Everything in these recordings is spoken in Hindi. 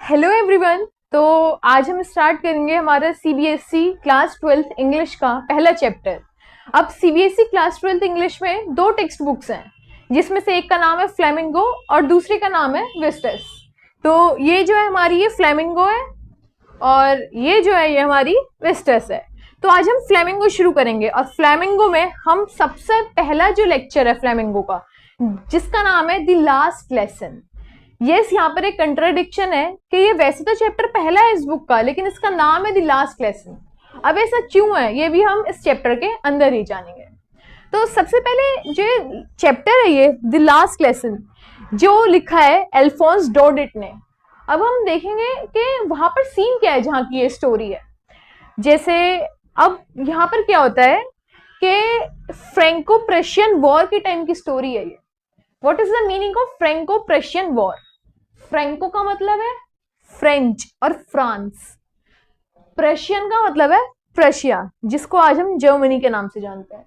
Hello everyone. तो आज हम स्टार्ट करेंगे हमारा सीबीएसई क्लास 12th इंग्लिश का पहला चैप्टर। अब सीबीएसई क्लास 12th इंग्लिश में दो टेक्स्ट बुक्स हैं, जिसमें से एक का नाम है फ्लेमिंगो और दूसरे का नाम है विस्टस। तो ये जो है हमारी ये फ्लेमिंगो है और ये जो है ये हमारी विस्टस है। तो आज हम फ्लेमिंगो शुरू करेंगे और फ्लेमिंगो में हम सबसे पहला जो लेक्चर है फ्लेमिंगो का, जिसका नाम है द लास्ट लेसन। यस, यहाँ पर एक कंट्राडिक्शन है कि ये वैसे तो चैप्टर पहला है इस बुक का, लेकिन इसका नाम है द लास्ट लेसन। अब ऐसा क्यों है ये भी हम इस चैप्टर के अंदर ही जानेंगे। तो सबसे पहले जो चैप्टर है ये द लास्ट लेसन, जो लिखा है अल्फोंस डोडिट ने। अब हम देखेंगे कि वहां पर सीन क्या है जहाँ की ये स्टोरी है। जैसे अब यहाँ पर क्या होता है कि फ्रेंको प्रशियन वॉर के टाइम की स्टोरी है ये। What is the meaning of Franco Prussian war? Franco का मतलब है फ्रेंच और फ्रांस, प्रशियन का मतलब है प्रशिया, जिसको आज हम जर्मनी के नाम से जानते हैं।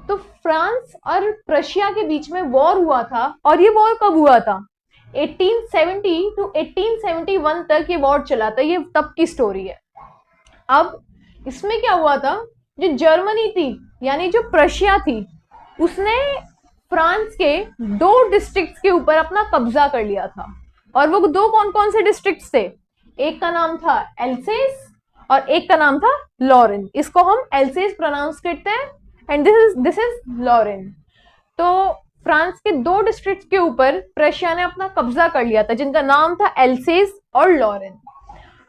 तो फ्रांस और प्रशिया के बीच में वॉर हुआ था, और ये वॉर कब हुआ था? 1870 टू 1871 तक ये वॉर चला था। ये तब की स्टोरी है। अब इसमें क्या हुआ था, जो जर्मनी थी यानी जो प्रशिया थी, उसने फ्रांस के दो डिस्ट्रिक्ट्स के ऊपर अपना कब्जा कर लिया था। और वो दो कौन कौन से डिस्ट्रिक्ट्स थे? एक का नाम था एल्सेस और एक का नाम था लॉरेन। इसको हम एल्सेस प्रोनाउंस करते हैं एंड दिस इज लॉरेन। तो फ्रांस के दो डिस्ट्रिक्ट्स के ऊपर प्रशिया ने अपना कब्जा कर लिया था, जिनका नाम था एल्सेस और लॉरेन।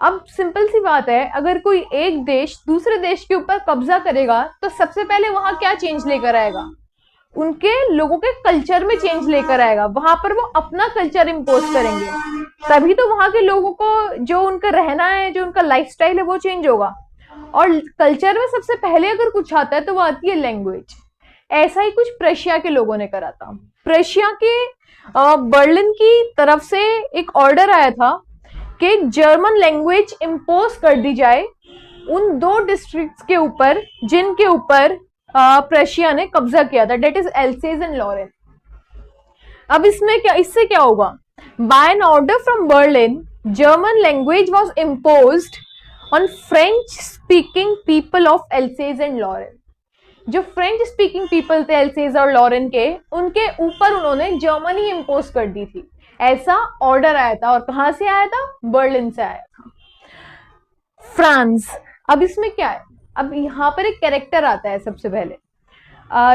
अब सिंपल सी बात है, अगर कोई एक देश दूसरे देश के ऊपर कब्जा करेगा तो सबसे पहले वहां क्या चेंज लेकर आएगा? उनके लोगों के कल्चर में चेंज लेकर आएगा। वहां पर वो अपना कल्चर इम्पोज करेंगे, तभी तो वहां के लोगों को जो उनका रहना है, जो उनका लाइफस्टाइल है, वो चेंज होगा। और कल्चर में सबसे पहले अगर कुछ आता है तो वो आती है लैंग्वेज। ऐसा ही कुछ प्रशिया के लोगों ने करा था। प्रशिया के बर्लिन की तरफ से एक ऑर्डर आया था कि जर्मन लैंग्वेज इम्पोज कर दी जाए उन दो डिस्ट्रिक्ट्स के ऊपर जिनके ऊपर प्रशिया ने कब्जा किया था, that is Alsace and Lorraine. अब इससे क्या होगा? By an order from Berlin, German language was imposed on French speaking people of Alsace and Lorraine. जो फ्रेंच स्पीकिंग पीपल थे एल्सेस और लॉरेन के, उनके ऊपर उन्होंने जर्मनी इम्पोज कर दी थी। ऐसा ऑर्डर आया था। और कहां से आया था? बर्लिन से आया था। फ्रांस। अब इसमें क्या है, अब यहाँ पर एक कैरेक्टर आता है सबसे पहले,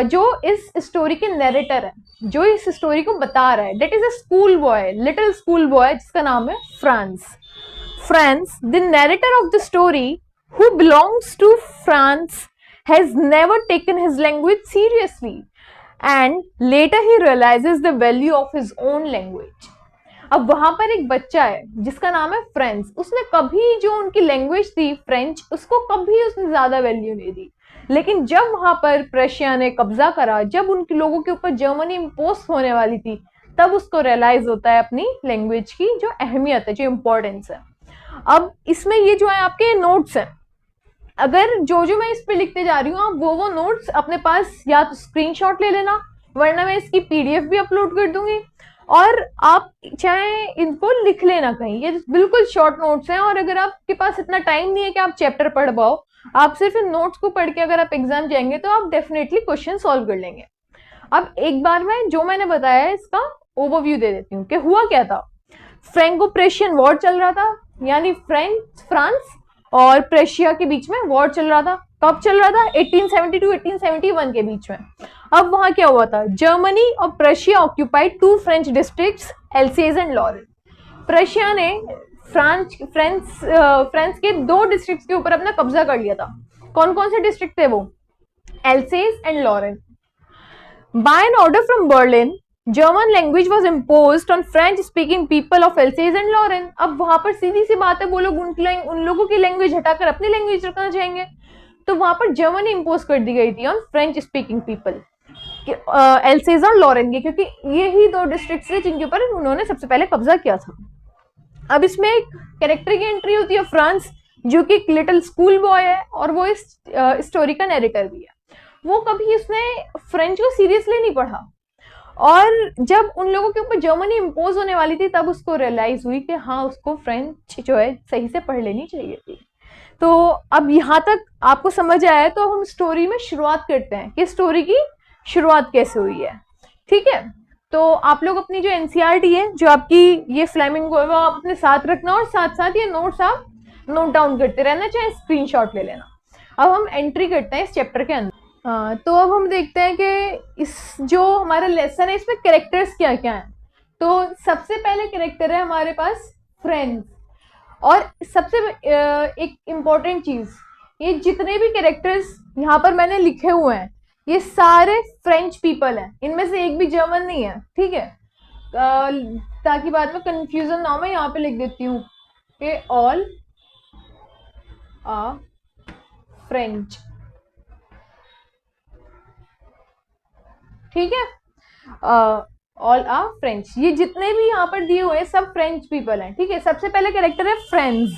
जो इस स्टोरी के नरेटर है, जो इस स्टोरी को बता रहा है। That is a school boy, little school boy, जिसका नाम है Franz. Franz, the narrator of the story, who belongs to France, has never taken his language seriously and later he realizes the value of his own language. अब वहां पर एक बच्चा है जिसका नाम है फ्रेंच। उसने कभी जो उनकी लैंग्वेज थी फ्रेंच, उसको कभी उसने ज्यादा वैल्यू नहीं दी। लेकिन जब वहां पर प्रशिया ने कब्जा करा, जब उनके लोगों के ऊपर जर्मनी इम्पोज होने वाली थी, तब उसको रियलाइज होता है अपनी लैंग्वेज की जो अहमियत है, जो इम्पोर्टेंस है। अब इसमें ये जो है आपके नोट्स हैं, अगर जो मैं इस पे लिखते जा रही हूँ, आप वो नोट्स अपने पास या तो स्क्रीनशॉट ले लेना, वरना मैं इसकी पीडीएफ भी अपलोड कर दूंगी, और आप चाहे इनको लिख लेना कहीं। ये बिल्कुल शॉर्ट नोट्स हैं, और अगर आपके पास इतना टाइम नहीं है कि आप चैप्टर पढ़ पाओ, आप सिर्फ इन नोट्स को पढ़ के अगर आप एग्जाम जाएंगे तो आप डेफिनेटली क्वेश्चन सॉल्व कर लेंगे। अब एक बार मैं जो मैंने बताया है इसका ओवरव्यू दे देती हूँ कि हुआ क्या था। फ्रेंको प्रेशियन वॉर चल रहा था, यानी फ्रांस और प्रशिया के बीच में वॉर चल रहा था। कब चल रहा था? 1870 टू 1871 के बीच में। अब वहां क्या हुआ था? जर्मनी और Prussia occupied two French districts, Alsace and Lorraine. Prussia ने फ्रांस के दो डिस्ट्रिक्ट्स के ऊपर अपना कब्जा कर लिया था। कौन कौन से डिस्ट्रिक्ट थे वो? Alsace and Lorraine. By an order from Berlin, German language was imposed on French speaking people of Alsace and Lorraine. अब वहां पर सीधी सी बात है, वो लोग उन लोगों की लैंग्वेज हटाकर अपनी लैंग्वेज रखना चाहेंगे, तो वहां पर जर्मनी इम्पोज कर दी गई थी on French speaking people, else's और लॉरेन के, क्योंकि ये ही दो डिस्ट्रिक्ट थे जिनके ऊपर उन्होंने सबसे पहले कब्जा किया था। अब इसमें एक कैरेक्टर की एंट्री होती है फ्रांस, जो कि एक लिटिल स्कूल बॉय है, और वो इस स्टोरी का नरेटर भी है। वो कभी उसने फ्रेंच को सीरियसली नहीं पढ़ा, और जब उन लोगों के ऊपर जर्मनी इम्पोज होने वाली थी तब उसको रियलाइज हुई कि हाँ उसको फ्रेंच जो है सही से पढ़ लेनी चाहिए थी। तो अब यहाँ तक आपको समझ आया, तो हम स्टोरी में शुरुआत करते हैं कि स्टोरी की शुरुआत कैसे हुई है। ठीक है, तो आप लोग अपनी जो एनसीईआरटी है, जो आपकी ये फ्लेमिंगो है, वो आप अपने साथ रखना और साथ साथ ये नोट्स आप नोट डाउन करते रहना, चाहे स्क्रीनशॉट ले लेना। अब हम एंट्री करते हैं इस चैप्टर के अंदर। तो अब हम देखते हैं कि इस जो हमारा लेसन है इसमें कैरेक्टर्स क्या क्या हैं। तो सबसे पहले कैरेक्टर है हमारे पास फ्रेंड्स। और सबसे एक इम्पॉर्टेंट चीज, ये जितने भी कैरेक्टर्स यहाँ पर मैंने लिखे हुए हैं ये सारे फ्रेंच पीपल हैं, इनमें से एक भी जर्मन नहीं है। ठीक है, ताकि बाद में कंफ्यूजन ना हो, मैं यहाँ पे लिख देती हूँ कि ऑल आ फ्रेंच। ठीक है, ऑल आर फ्रेंच, ये जितने भी यहाँ पर दिए हुए हैं सब फ्रेंच पीपल हैं। ठीक है, सबसे पहले कैरेक्टर है फ्रेंड्स,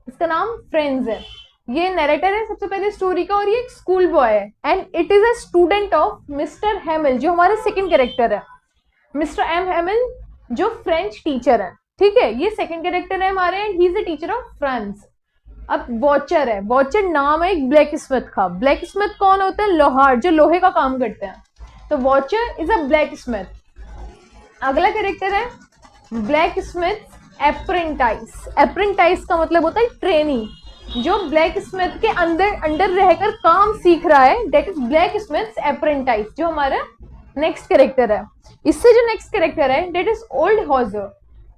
इसका नाम फ्रेंड्स है, ये नरेटर है सबसे पहले स्टोरी का, और ये एक स्कूल बॉय है and it is a student of mister Hemil, जो हमारा सेकंड कैरेक्टर है, मिस्टर एम हेमिल जो फ्रेंच टीचर है। ठीक है, ये सेकंड कैरेक्टर है हमारे and he is a teacher of France. अब वॉचर है, वॉचर नाम है एक ब्लैक स्मिथ का। ब्लैक स्मिथ कौन होता है? लोहार, जो लोहे का काम करते हैं। तो watcher is a black Smith. अगला कैरेक्टर है ब्लैक स्मिथ एप्रेंटाइज। एप्रेंटाइज का मतलब होता है ट्रेनी, जो ब्लैक स्मिथ के अंडर रहकर काम सीख रहा है, दैट इज ब्लैक स्मिथ एप्रेंटाइज, जो हमारा नेक्स्ट कैरेक्टर है। इससे जो नेक्स्ट कैरेक्टर है दैट इज ओल्ड हॉजर।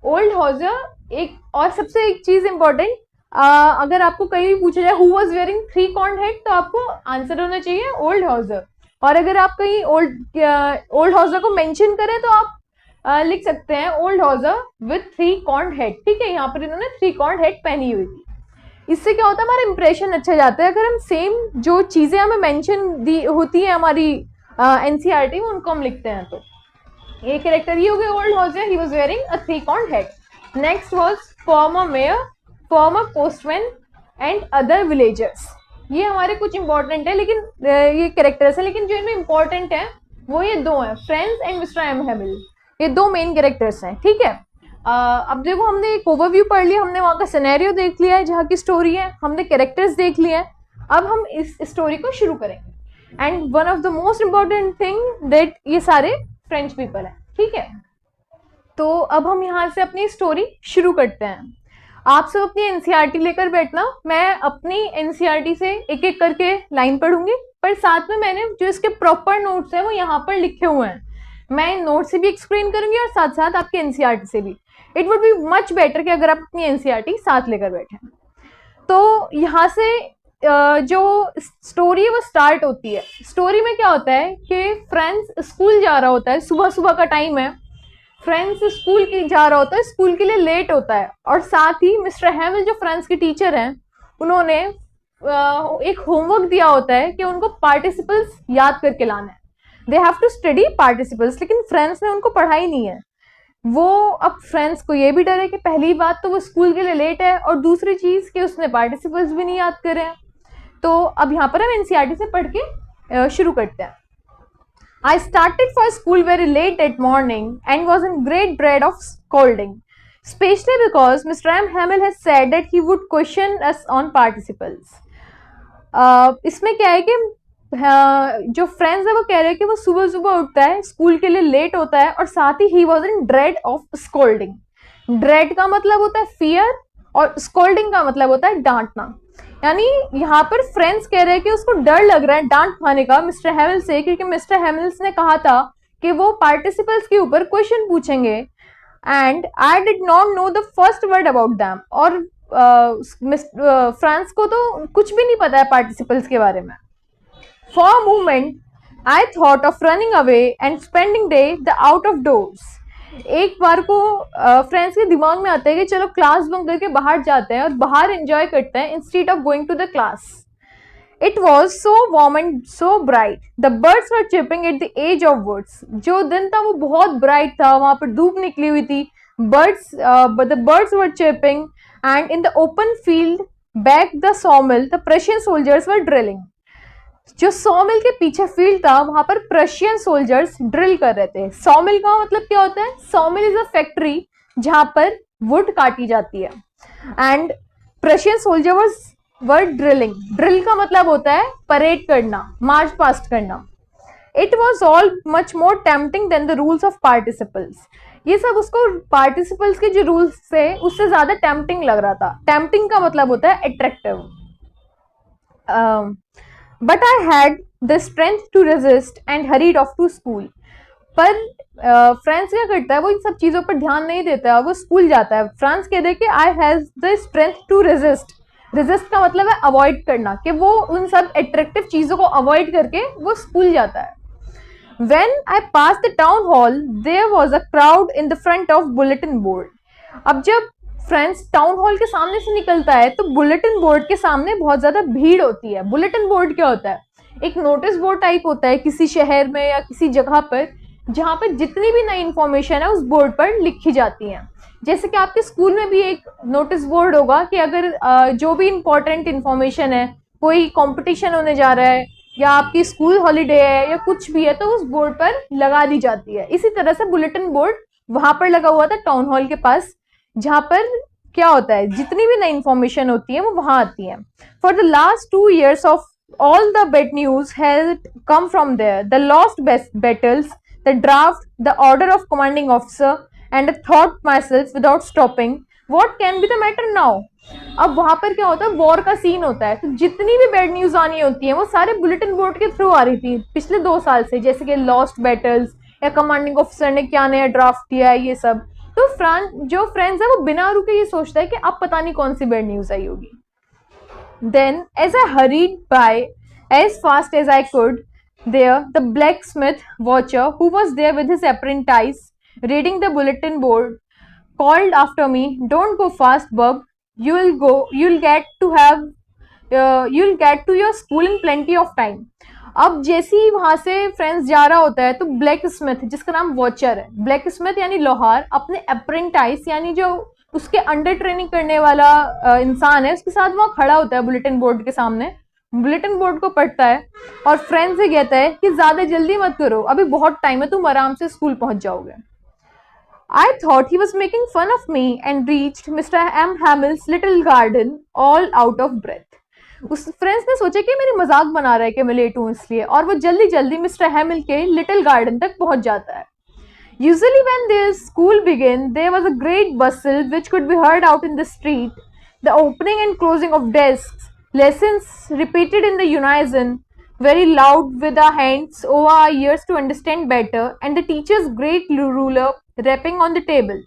ओल्ड हॉजर एक और सबसे एक चीज इंपॉर्टेंट, अगर आपको कहीं भी पूछा जाए who was wearing 3 corn head, तो आपको आंसर होना चाहिए ओल्ड हॉजर। और अगर आप कहीं ओल्ड हॉजर को मेंशन करें तो आप लिख सकते हैं ओल्ड हॉजर विथ 3 कॉर्न हेड। ठीक है, यहाँ पर इन्होंने 3 कॉर्न हेड पहनी हुई थी। इससे क्या होता है, हमारा इंप्रेशन अच्छा जाता है। अगर हम सेम जो चीजें हमें मेंशन दी होती है हमारी एनसीईआरटी में, उनको हम लिखते हैं। तो ये कैरेक्टर ये हो गया old Hauser, he was wearing a 3 corn head. Next was former mayor, former postman and other villagers. ये हमारे कुछ इंपॉर्टेंट है, लेकिन ये कैरेक्टर्स है, लेकिन जो इनमें इंपॉर्टेंट है वो ये दो हैं, Franz and mister M Hamel. ये दो मेन कैरेक्टर्स हैं। ठीक है, अब देखो हमने एक ओवरव्यू पढ़ लिया, हमने वहाँ का सिनेरियो देख लिया है जहाँ की स्टोरी है, हमने कैरेक्टर्स देख लिए हैं। अब हम इस स्टोरी को शुरू करेंगे and one of the most important thing that ये सारे फ्रेंच पीपल हैं। ठीक है, तो अब हम यहाँ से अपनी स्टोरी शुरू करते हैं। आप सब अपनी एनसीईआरटी लेकर बैठना, मैं अपनी एनसीईआरटी से एक एक करके लाइन पढ़ूंगी, पर साथ में मैंने जो इसके प्रॉपर नोट्स हैं वो यहाँ पर लिखे हुए हैं। मैं इन नोट से भी एक्सप्लेन करूंगी और साथ साथ आपकी एनसीईआरटी से भी। It would be much better कि अगर आप अपनी एनसीईआरटी साथ लेकर बैठे। तो यहाँ से जो स्टोरी है वो स्टार्ट होती है। स्टोरी में क्या होता है कि फ्रेंड्स स्कूल जा रहा होता है, सुबह सुबह का टाइम है, फ्रेंड्स स्कूल की जा रहा होता है, स्कूल के लिए लेट होता है, और साथ ही मिस्टर हेमिल जो फ्रेंड्स के टीचर हैं उन्होंने एक होमवर्क दिया होता है कि उनको पार्टिसिपल्स याद करके लाना है। They have to study participles, लेकिन फ्रेंड्स ने उनको पढ़ाई नहीं है। वो अब फ्रेंड्स को ये भी डर है कि पहली बात तो वो स्कूल के लिए लेट है, और दूसरी चीज कि उसने पार्टिसिपल्स भी नहीं याद करे हैं। तो अब यहाँ पर हम एनसीईआरटी से पढ़ के शुरू करते हैं। I started for school very late that morning and was in great dread of scolding, especially because Mr. M. Hamill has said that he would question us on participles. इसमें क्या है कि जो फ्रेंड्स है वो कह रहे हैं कि वो सुबह सुबह उठता है, स्कूल के लिए लेट होता है, और साथ ही was in dread of scolding. Dread का मतलब होता है फियर और scolding का मतलब होता है डांटना। यानी यहाँ पर फ्रेंड्स कह रहे हैं कि उसको डर लग रहा है डांट खाने का मिस्टर हेमिल से, क्योंकि मिस्टर हेमिल्स ने कहा था कि वो पार्टिसिपल्स के ऊपर क्वेश्चन पूछेंगे and I did not know the first word about them. और फ्रांस को तो कुछ भी नहीं पता है पार्टिसिपल्स के बारे में। For a moment I thought of running away and spending day the out of doors. एक बार को फ्रेंड्स के दिमाग में आता है कि चलो क्लास बंक करके बाहर जाते हैं और बाहर एंजॉय करते हैं instead of going to the class. It was so warm and so bright, the birds were chirping at the edge of woods. जो दिन था वो बहुत ब्राइट था, वहां पर धूप निकली हुई थी, the birds were chipping and in the open field back the सॉमिल the Prussian soldiers were drilling. जो सॉ मिल के पीछे फील्ड था वहां पर प्रशियन सोल्जर्स ड्रिल कर रहे थे। सॉ मिल का मतलब क्या होता है? Sawmill is a factory जहां पर वुड काटी जाती है and Prussian soldiers were drilling. Drill का मतलब होता है परेड करना, मार्च पास्ट करना। It was all much more tempting than the rules of participles. ये सब उसको पार्टिसिपल्स के जो रूल्स थे उससे ज्यादा टेम्पटिंग लग रहा था। टेम्पटिंग का मतलब होता है attractive. But I had the strength to resist and hurried off to school. पर फ्रांस क्या करता है, वो इन सब चीजों पर ध्यान नहीं देता है, वो स्कूल जाता है। फ्रांस कह दे कि I has the strength to resist. Resist का मतलब है अवॉइड करना, कि वो उन सब अट्रैक्टिव चीजों को अवॉइड करके वो स्कूल जाता है। When I passed the town hall, there was a crowd in the front of bulletin board. अब जब फ्रेंड्स टाउन हॉल के सामने से निकलता है तो बुलेटिन बोर्ड के सामने बहुत ज्यादा भीड़ होती है। बुलेटिन बोर्ड क्या होता है? एक नोटिस बोर्ड टाइप होता है किसी शहर में या किसी जगह पर, जहां पर जितनी भी नई इंफॉर्मेशन है उस बोर्ड पर लिखी जाती है। जैसे कि आपके स्कूल में भी एक नोटिस बोर्ड होगा कि अगर जो भी इंपॉर्टेंट इंफॉर्मेशन है, कोई कंपटीशन होने जा रहा है या आपकी स्कूल हॉलीडे है या कुछ भी है, तो उस बोर्ड पर लगा दी जाती है। इसी तरह से बुलेटिन बोर्ड वहां पर लगा हुआ था टाउन हॉल के पास, जहां पर क्या होता है, जितनी भी नई इंफॉर्मेशन होती है वो वहां आती है। For the last 2 years of all the bad news had come from there, the lost battles, the draft, the order of commanding officer and thought myself without stopping what can be the matter now. अब वहां पर क्या होता है, वॉर का सीन होता है, तो जितनी भी बैड न्यूज आनी होती है वो सारे बुलेटिन बोर्ड के थ्रू आ रही थी पिछले 2 साल से, जैसे कि लॉस्ट बैटल्स या कमांडिंग ऑफिसर ने क्या नया ड्राफ्ट दिया है, ये सब। तो जो फ्रेंड्स है वो बिना रुके ये सोचता है कि अब पता नहीं कौन सी बैड न्यूज आई होगी। Then as I hurried by as fast as I could there, the blacksmith watcher who was there with his apprentice reading the bulletin board called after me, don't go fast bub, you'll get to your school in plenty of time. अब जैसे ही वहां से फ्रेंड्स जा रहा होता है तो ब्लैक स्मिथ, जिसका नाम वॉचर है, ब्लैक स्मिथ यानी लोहार, अपने अप्रेंटाइज यानी जो उसके अंडर ट्रेनिंग करने वाला इंसान है उसके साथ वहां खड़ा होता है बुलेटिन बोर्ड के सामने। बुलेटिन बोर्ड को पढ़ता है और फ्रेंड्स से कहता है कि ज्यादा जल्दी मत करो, अभी बहुत टाइम है, तुम आराम से स्कूल पहुंच जाओगे। I thought he was making fun of me and reached Mr. M. Hamill's little garden all out of breath. उस फ्रेंड्स ने सोचा कि मेरी मजाक बना रहा है कि मैं लेट हूं इसलिए, और वो जल्दी जल्दी मिस्टर हैमिल के लिटिल गार्डन तक पहुंच जाता है। Usually when their school began, there was a great bustle which could be heard out in the street. The opening and closing of desks, lessons repeated in the unison, very loud with our hands over our ears to understand better, and the teacher's great ruler rapping on the table.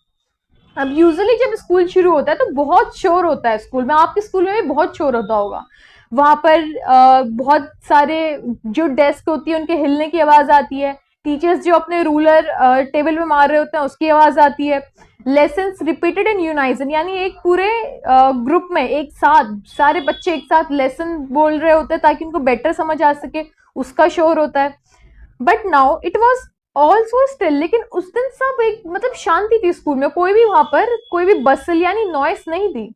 अब यूजुअली जब स्कूल शुरू होता है तो बहुत शोर होता है स्कूल में। आपके स्कूल में भी बहुत शोर होता होगा। वहां पर बहुत सारे जो डेस्क होती है उनके हिलने की आवाज आती है, टीचर्स जो अपने रूलर टेबल पे मार रहे होते हैं उसकी आवाज आती है। लेसन्स रिपीटेड इन यूनाइजन, यानी एक पूरे ग्रुप में एक साथ सारे बच्चे एक साथ लेसन बोल रहे होते हैं ताकि उनको बेटर समझ आ सके, उसका शोर होता है। But now it was also still, लेकिन उस दिन सब एक मतलब शांति थी स्कूल में, कोई भी वहां पर कोई भी बसल यानी नॉइस नहीं थी।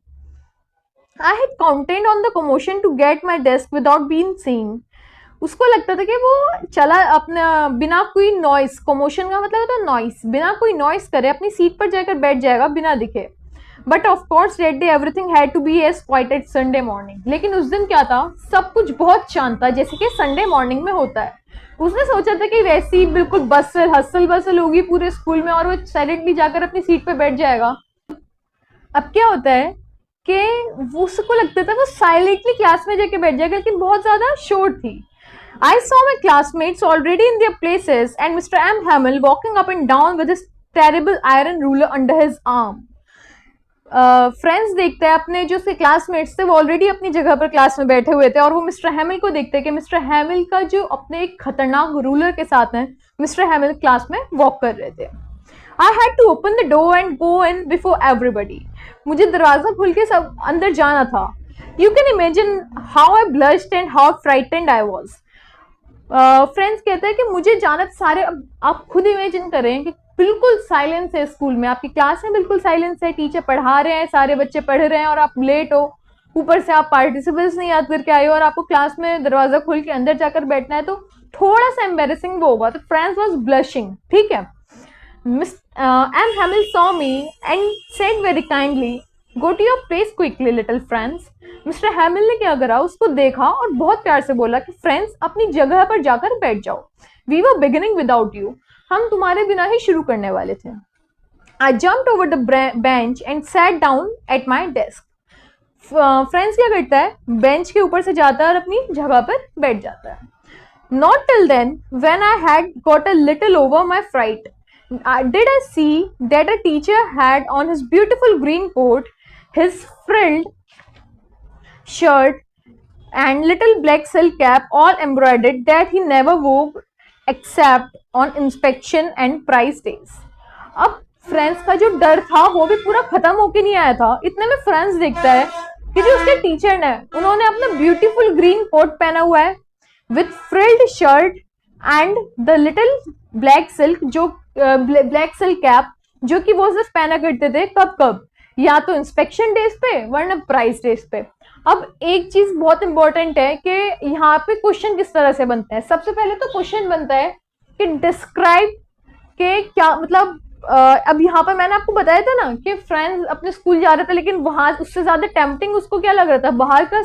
I had counted on the commotion to get my desk without being seen. उसको लगता था कि वो चला अपना बिना कोई नॉइस, कमोशन का मतलब होता है नॉइस, बिना कोई नॉइस करे अपनी सीट पर जाकर बैठ जाएगा बिना दिखे। But of course that day everything had to be as quiet at Sunday morning. लेकिन उस दिन क्या था, सब कुछ बहुत शांत था जैसे कि संडे मॉर्निंग में होता है। उसने सोचा था कि वैसी बिल्कुल बसल हसल बसल होगी पूरे स्कूल में और वो साइलेंटली जाकर अपनी सीट पे बैठ जाएगा। अब क्या होता है कि उसको लगता था वो साइलेंटली क्लास में जाके बैठ जाएगा, लेकिन बहुत ज्यादा शोर थी। I saw my classmates already in their places and Mr. M. Hamill walking up and down with his terrible iron ruler under his arm. Friends देखते हैं अपने जो से क्लासमेट्स थे वो ऑलरेडी अपनी जगह पर क्लास में बैठे हुए थे, और वो मिस्टर हैमिल को देखते हैं कि मिस्टर हैमिल का जो अपने एक खतरनाक रूलर के साथ है, मिस्टर हैमिल क्लास में वॉक कर रहे थे। I had to open the door and go in before everybody. मुझे दरवाजा खोल के सब अंदर जाना था। You can imagine how I blushed and how frightened I was. Friends कहते हैं कि मुझे जाना सारे, अब आप खुद इमेजिन करें कि बिल्कुल साइलेंस है स्कूल में, आपकी क्लास में बिल्कुल साइलेंस है, टीचर पढ़ा रहे हैं, सारे बच्चे पढ़ रहे हैं और आप लेट हो, ऊपर से आप पार्टिसिपल्स नहीं याद करके आए हो और आपको क्लास में दरवाजा खोल के अंदर जाकर बैठना है, तो थोड़ा सा एम्बेरसिंग वो होगा। तो फ्रांस वॉज ब्लशिंग, ठीक है। M Hamel saw me and said very kindly, go to your place quickly little Franz. Mister Hamel ने क्या करा, उसको देखा और बहुत प्यार से बोला कि फ्रांस अपनी जगह पर जाकर बैठ जाओ, we were beginning without you, हम तुम्हारे बिना ही शुरू करने वाले थे। I jumped over the bench and sat down at my desk. Friends क्या करता है, बेंच के ऊपर से जाता है और अपनी जगह पर बैठ जाता है। Not till then, when I had got a little over my fright, did I see that a teacher had on his beautiful green coat, his frilled shirt and little black silk cap all embroidered that he never wore except on inspection and prize days. अब फ्रेंड्स का जो डर था वो भी पूरा खत्म होके नहीं आया था, इतने में फ्रेंड्स देखता है कि जो उसके टीचर ने, उन्होंने अपना ब्यूटीफुल ग्रीन कोट पहना हुआ है with frilled shirt and the little black silk, जो ब्लैक सिल्क कैप, जो कि वो सिर्फ पहना करते थे कब कब, या तो इंस्पेक्शन डेज पे वरना प्राइस डेज पे। अब एक चीज बहुत इंपॉर्टेंट है कि यहाँ पे क्वेश्चन किस तरह से बनता है। सबसे पहले तो क्वेश्चन बनता है कि डिस्क्राइब के क्या मतलब। अब यहाँ पर मैंने आपको बताया था ना कि फ्रेंड्स अपने स्कूल जा रहे थे, लेकिन वहां उससे ज्यादा टेम्पटिंग उसको क्या लग रहा था, बाहर का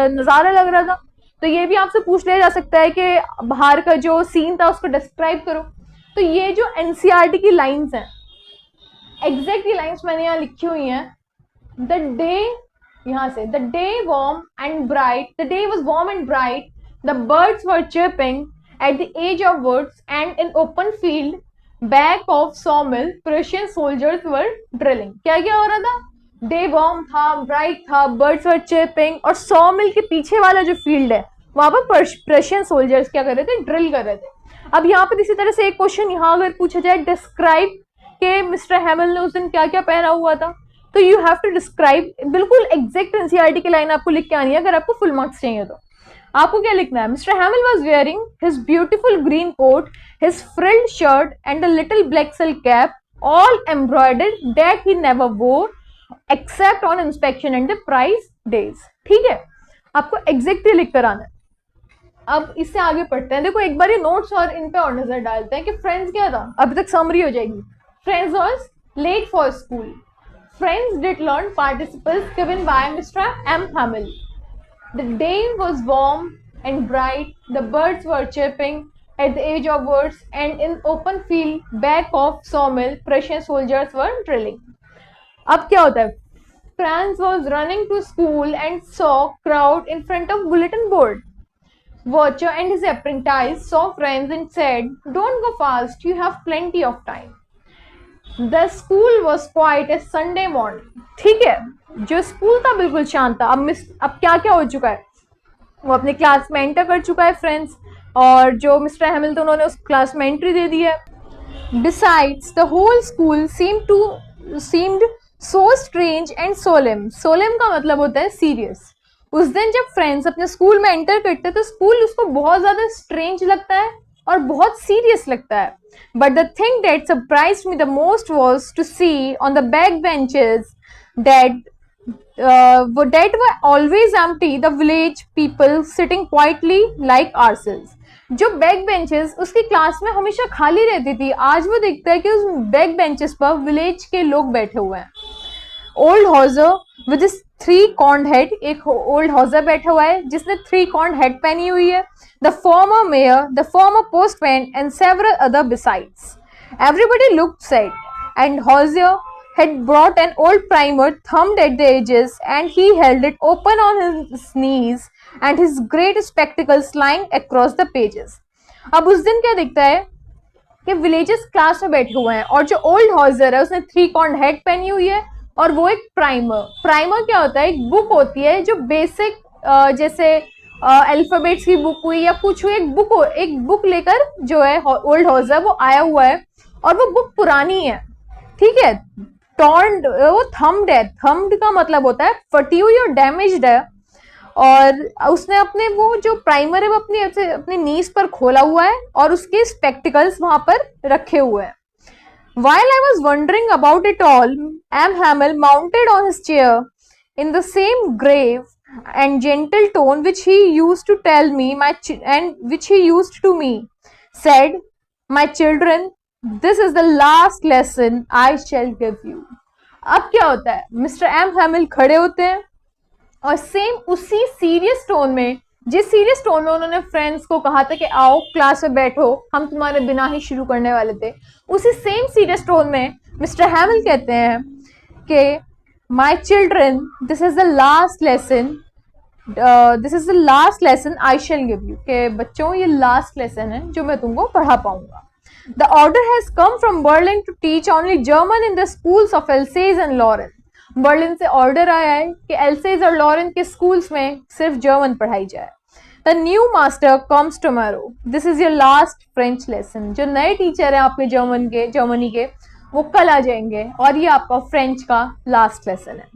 नजारा लग रहा था। तो ये भी आपसे पूछ लिया जा सकता है कि बाहर का जो सीन था उसको डिस्क्राइब करो। तो ये जो एनसीईआरटी की लाइंस हैं, एग्जैक्ट ये लाइंस मैंने यहाँ लिखी हुई हैं। द डे, यहाँ से, the day warm and bright, the day was warm and bright, the birds were chirping at the edge of woods and in open field back of sawmill Prussian soldiers were drilling. क्या क्या हो रहा था, डे वार्म था, ब्राइट था, बर्ड्स वर चिर्पिंग, और सॉमिल के पीछे वाला जो फील्ड है वहां पर पर्शियन सोल्जर्स क्या कर रहे थे, ड्रिल कर रहे थे। अब यहाँ पर इसी तरह से एक क्वेश्चन यहाँ अगर पूछा जाए, डिस्क्राइब के मिस्टर हैमिल ने उस दिन क्या क्या पहना हुआ था, तो यू हैव टू डिस्क्राइब, बिल्कुल एग्जैक्ट एनसीईआरटी की लाइन आपको लिख के आनी है अगर आपको फुल मार्क्स चाहिए। तो आपको क्या लिखना है, mister Hamel was wearing his beautiful green coat, his frilled shirt and a little black silk cap all embroidered that he never wore except on inspection and the prize days. ठीक है, आपको एग्जैक्टली लिख कर आना है। अब इससे आगे पढ़ते हैं। देखो एक बार ये नोट्स और इन पे और नजर डालते हैं कि फ्रेंड्स क्या था, अभी तक समरी हो जाएगी। Franz was late for school, Franz did learn participles given by mister M Hamel, the day was warm and bright, the birds were chirping at the edge of woods, and in open field back of sawmill Prussian soldiers were drilling. अब क्या होता है, Franz was running to school and saw crowd in front of bulletin board. Watcher and his apprentice saw Franz and said, "Don't go fast, you have plenty of time." The school was quiet as Sunday morning. ठीक है, जो स्कूल था बिल्कुल शांत था। अब क्या क्या हो चुका है, वो अपने क्लास में एंटर कर चुका है फ्रेंड्स, और जो मिस्टर हैमिल थे उन्होंने उस क्लास में एंट्री दे दी है। Besides, the whole school seemed so strange and solemn. Solemn का मतलब होता है सीरियस। उस दिन जब फ्रेंड्स अपने स्कूल में एंटर करते तो स्कूल उसको बहुत ज्यादा स्ट्रेंज लगता है और बहुत सीरियस लगता है। But the thing that surprised me the most was to see on the back benches that were always empty, the village people sitting quietly like ourselves. जो बैक बेंचेस उसकी क्लास में हमेशा खाली रहती थी, आज वो देखता है कि उस बैक बेंचेस पर विलेज के लोग बैठे हुए हैं। ओल्ड हॉजर विद हिज 3 कॉर्न्ड हेड, एक ओल्ड हॉजर बैठा हुआ है जिसने 3 कॉर्न्ड हेड पहनी हुई है। The former mayor, the former postman and several other besides. Everybody looked sad and Hauser had brought an old primer thumbed at the edges, and he held it open on his knees and his great spectacles lying across the pages. अब उस दिन क्या दिखता है कि विलेजेस क्लास में बैठे हुए हैं और जो ओल्ड हॉजर है उसने 3 कॉर्न्ड हेड पहनी हुई है और वो एक प्राइमर क्या होता है, एक बुक होती है जो बेसिक जैसे अल्फाबेट्स की बुक हुई या कुछ हुई, एक बुक लेकर जो है ओल्ड हॉजर वो आया हुआ है और वो बुक पुरानी है। ठीक है, टॉर्न्ड वो थम्ब्ड है, थम्ब्ड का मतलब होता है फटी हुई और डैमेज्ड है, और उसने अपने वो जो प्राइमर है वो अपनी नीज पर खोला हुआ है और उसके स्पेक्टिकल्स वहां पर रखे हुए हैं। While I was wondering about it all, M. Hamill, mounted on his chair, in the same grave and gentle tone which he used to tell me which he used to me, said, "My children, this is the last lesson I shall give you." अब क्या होता है, मिस्टर एम हैमिल खड़े होते हैं और सेम उसी सीरियस टोन में, जिस सीरियस टोन में उन्होंने फ्रेंड्स को कहा था कि आओ क्लास में बैठो, हम तुम्हारे बिना ही शुरू करने वाले थे, उसी सेम सीरियस टोन में मिस्टर हैमिल कहते हैं कि my children, this is the last lesson I shall give you, कि बच्चों ये लास्ट लेसन है जो मैं तुमको पढ़ा पाऊंगा. The order has come from Berlin to teach only German in the schools of Alsace and Lorraine. Berlin से ऑर्डर आया है कि एल्सेज और लॉरेन के स्कूल्स में सिर्फ जर्मन पढ़ाई जाए. The new master comes tomorrow, this is your last French lesson. जो नए टीचर हैं आपके जर्मनी के वो कल आ जाएंगे और ये आपका फ्रेंच का लास्ट लेसन है.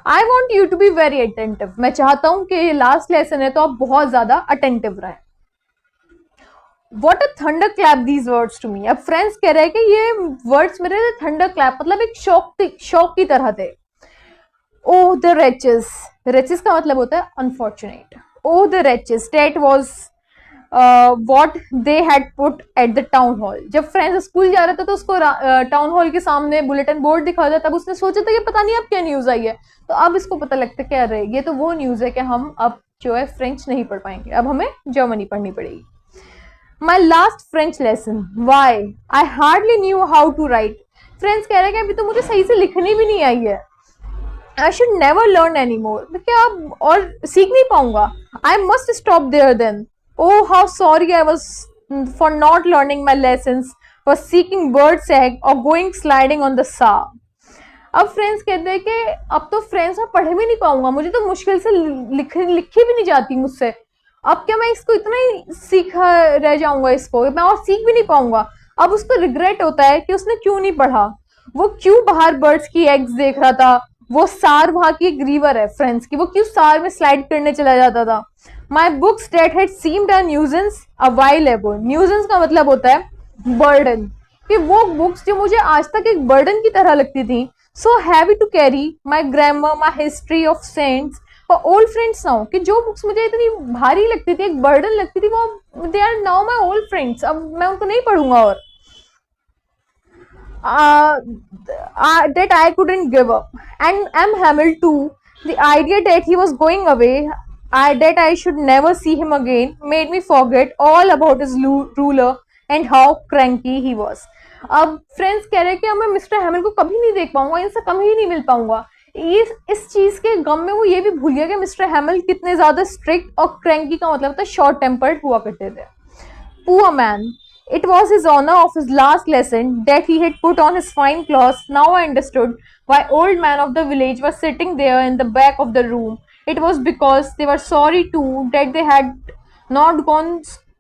I want you to be very attentive. मैं चाहता हूं कि ये लास्ट लेसन है तो आप बहुत ज्यादा अटेंटिव रहें. What a thunder clap these words to me. अब फ्रेंड्स कह रहे हैं कि ये वर्ड्स मेरे लिए थंडर क्लैप, मतलब एक शॉक की तरह थे. Oh the wretches, wretches का मतलब होता है unfortunate. Oh the wretches, that was what they had put at the town hall. जब फ्रेंड्स स्कूल जा रहे थे तो उसको टाउन हॉल के सामने बुलेटिन बोर्ड दिखा था, तब उसने सोचा था कि पता नहीं अब क्या न्यूज आई है. तो अब इसको पता लगता है कि अरे ये तो वो न्यूज है कि हम अब जो है फ्रेंच नहीं पढ़ पाएंगे, अब हमें जर्मनी पढ़नी पड़ेगी. My last French lesson. Why? I hardly knew how to write. Friends कह रहे हैं कि अभी तो मुझे सही से लिखनी भी नहीं आई है. I should never learn anymore. क्या अब और सीख नहीं पाऊंगा. I must stop there then. Oh, how sorry I was for not learning my lessons, for seeking bird's egg or going sliding on the Sa. अब फ्रेंड्स कहते हैं कि अब तो फ्रेंड्स में पढ़ भी नहीं पाऊंगा, मुझे तो मुश्किल से लिखी भी नहीं जाती मुझसे. अब क्या मैं इसको इतना ही सीखा रह जाऊंगा, इसको मैं और सीख भी नहीं पाऊंगा. अब उसको रिग्रेट होता है कि उसने क्यों नहीं पढ़ा. वो क्यों बाहर बर्ड्स की एग्स देख रहा था, वो सार वहां की एक रिवर है फ्रेंड्स की, वो क्यों सार में स्लाइड करने चला जाता था. My books that had seemed a nuisance a while ago. Nuisance का मतलब होता है बर्डन, कि वो बुक्स जो मुझे आज तक एक बर्डन की तरह लगती थी, so heavy to carry my grammar, my history of saints, old friends now, कि जो बुक्स मुझे इतनी भारी लगती थी, एक बर्डन लगती थी, वो they are now my old friends. अब मैं उनको नहीं पढ़ूंगा. और that I couldn't give up. And M. Hamill too, the idea that he was going away, that I should never see him again, made me forget all about his ruler and how cranky he was. अब फ्रेंड्स कह रहे हैं कि अब मैं मिस्टर हैमिल को कभी नहीं देख पाऊंगा, इनसे कभी नहीं मिल पाऊंगा. इस चीज के गम में वो ये भी भूल गया कि मिस्टर हैमिल कितने ज्यादा स्ट्रिक्ट और क्रैंकी का मतलब था शॉर्ट टेम्पर्ड हुआ करते थे. Poor man. It was his honor of his last lesson that he had put on his fine clothes. Now I understood why old man of the village was sitting there in the back of the room. It was because they were sorry too that they had not gone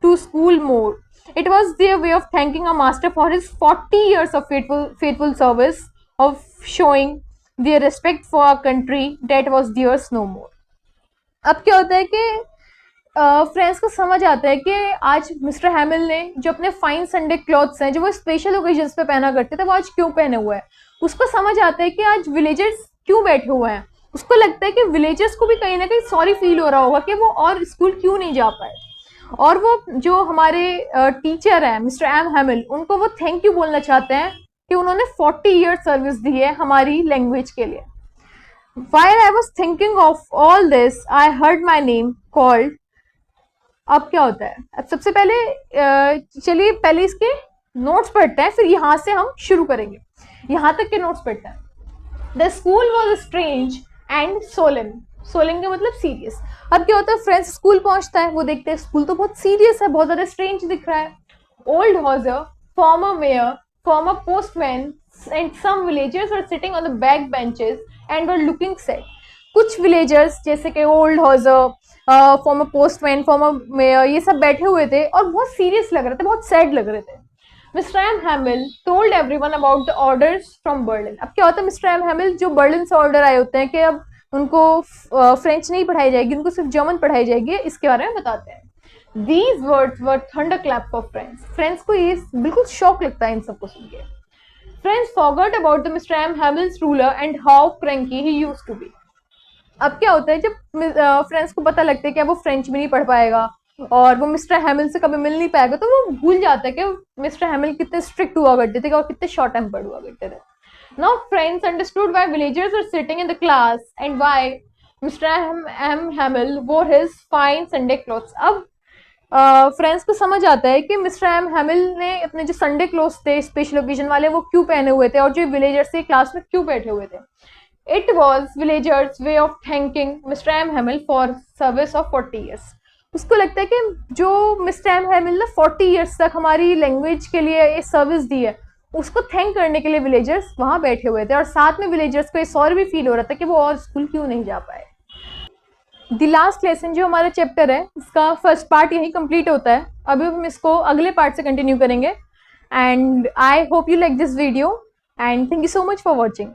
to school more. It was their way of thanking a master for his 40 years of faithful service, of showing their respect for a country that was theirs no more. अब क्या होता है कि फ्रेंड्स को समझ आता है कि आज मिस्टर हैमिल ने जो अपने फाइन संडे क्लॉथ्स हैं जो वो स्पेशल ओकेजन्स पे पहना करते थे, वो आज क्यों पहने हुए हैं. उसको समझ आता है कि आज विलेजर्स क्यों बैठे हुए हैं. उसको लगता है कि विलेजर्स को भी कहीं ना कहीं सॉरी फील हो रहा होगा कि वो और स्कूल क्यों नहीं जा पाए. और वो जो हमारे टीचर हैं मिस्टर एम हैमिल, उनको वो थैंक यू बोलना चाहते हैं कि उन्होंने 40 ईयर सर्विस दी है हमारी लैंग्वेज के लिए. While I was thinking of all this, I heard my name called. अब क्या होता है, अब सबसे पहले चलिए पहले इसके नोट्स पढ़ते हैं, फिर यहां से हम शुरू करेंगे. यहां तक के नोट्स पढ़ते हैं. The school was strange and solemn. Solemn का मतलब सीरियस. अब क्या होता है, फ्रेंड्स स्कूल पहुंचता है, वो देखते हैं स्कूल तो बहुत सीरियस है, बहुत ज्यादा स्ट्रेंज दिख रहा है. Old Hauser, former mayor, former postman and some villagers are sitting on the back benches and were looking sad. कुछ विलेजर्स जैसे कि old Hauser, former postman, former mayor, ये सब बैठे हुए थे और बहुत सीरियस लग रहे थे, बहुत सैड लग रहे थे. Mister M Hamill told everyone about the orders from Berlin. अब क्या होता है, मिस्टर एम हैमिल जो बर्लिन से ऑर्डर आए होते हैं कि अब उनको फ्रेंच नहीं पढ़ाई जाएगी, उनको सिर्फ जर्मन पढ़ाई जाएगी, इसके बारे में बताते हैं. These words were thunder clap for friends. Friends को ये बिल्कुल शौक लगता है इन सबको सुन के. Friends forgot about the mister M Hamel's ruler and how cranky he used to be. अब क्या होता है, जब फ्रेंड्स को पता लगता है कि अब वो फ्रेंच भी नहीं पढ़ पाएगा और वो मिस्टर हैमिल से कभी मिल नहीं पाएगा, तो वो भूल जाता है कि मिस्टर हैमिल कितने स्ट्रिक्ट हुआ करते थे और कितने शॉर्ट टेम्पर्ड हुआ करते थे. Now friends understood why villagers are sitting in the class and why mister Hamel wore his fine Sunday clothes. अब फ्रेंड्स को समझ आता है कि मिस्टर हैमिल ने अपने जो संडे क्लोथ्स थे स्पेशल ओकेजन वाले वो क्यों पहने हुए थे और जो विलेजर्स थे क्लास में क्यों बैठे हुए थे. It was villagers' way of thanking Mr. M. Hamill for service of 40 years. उसको लगता है कि जो मिस्टर एम हैमिल ने 40 ईयर्स तक हमारी लैंग्वेज के लिए ये सर्विस दी है, उसको थैंक करने के लिए विलेजर्स वहाँ बैठे हुए थे और साथ में विलेजर्स को इस और भी फील हो रहा था कि वो और स्कूल क्यों नहीं जा पाए. द लास्ट लेसन जो हमारा चैप्टर है इसका फर्स्ट पार्ट यही कंप्लीट होता है. अभी हम इसको अगले पार्ट से कंटिन्यू करेंगे. And I hope you like this video and thank you so much for watching.